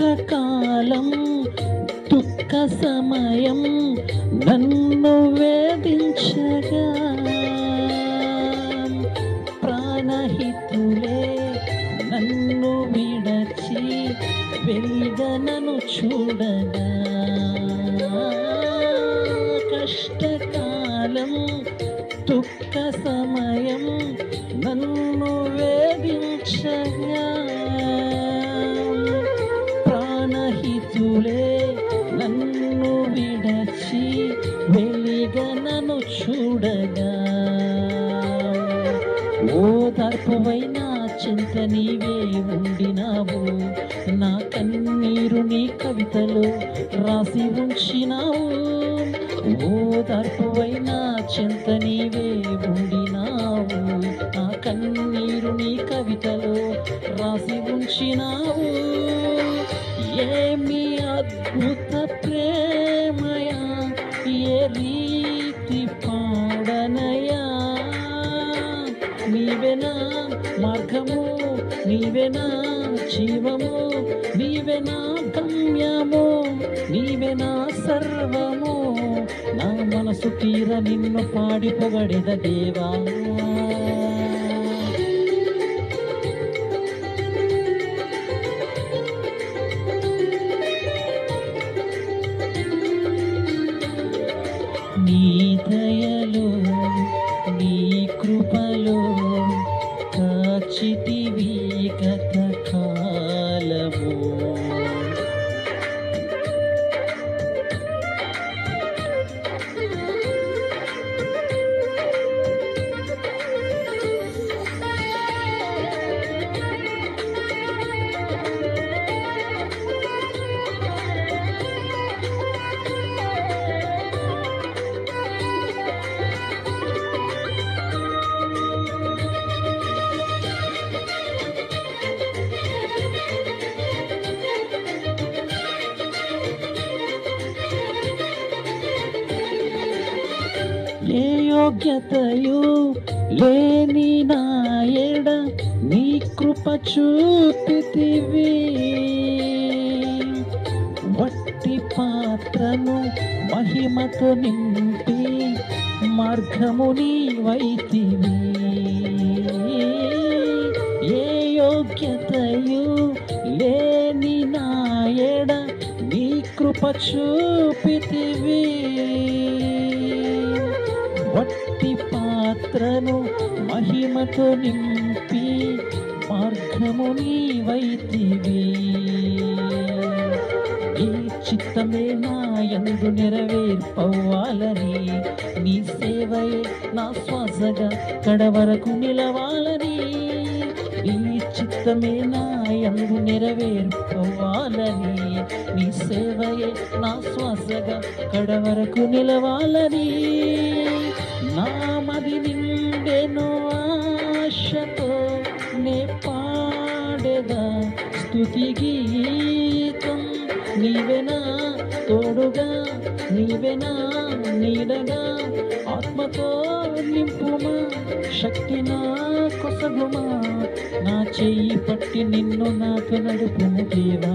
కష్టకాలం దుఃఖ సమయం నన్ను వేధించగా ప్రాణహితులే నన్ను విడచి వెలిగనను చూడగా కష్టకాలం దుఃఖ సమయం నన్ను వేధించగా ప్రాణహితులే నన్ను విడచి వెలిగనను చూడగా ఓదార్పువైన చింత నీవే ఉండినావు నా కన్నీరు నీ కవితలో రాసి ఉంచినావు ఓదార్పువైన చింత నీవే ఉండినావు నా కన్నీరు నీ కవితలో రాసి ఉంచినావు ఏమి అద్భుత ప్రేమయా ఏ రీతి పాడనయా నీవెనా మార్గము నీవెనా జీవము నీవెనా గమ్యము నీవెనా సర్వము నా మనసు తీర నిన్ను పాడి పొగడెద దేవా నీ దయలో నీ కృపలో కాచితివి గత కాలము ఏ యోగ్యతయు లేని నా ఎడ నీ కృప చూపితివి వట్టి పాత్రను మహిమతో నింపి మార్గము నీవైతివి ఏ యోగ్యతయు లేని నా ఎడ నీ కృప చూపితివి వట్టి పాత్రను మహిమతో నింపి మార్గము నీవైతివి ఈ చిత్తమే నా యందు నెరవేర్పవ్వాలని నీ సేవయే నా శ్వాసగా కడవరకు నిలవాలని ఈ చిత్తమే నా యందు నెరవేర్పవ్వాలని నీ సేవయే నా శ్వాసగా కడవరకు నిలవాలని నామది నిండెను ఆశతో నే పాడెదా స్తుతి గీతం నీవెనా తోడుగా నీవెనా నీడగా ఆత్మతో నింపుమా శక్తి నా కొసగుమా నా చెయ్యి పట్టి నిన్ను నాతో నడుపుము దేవా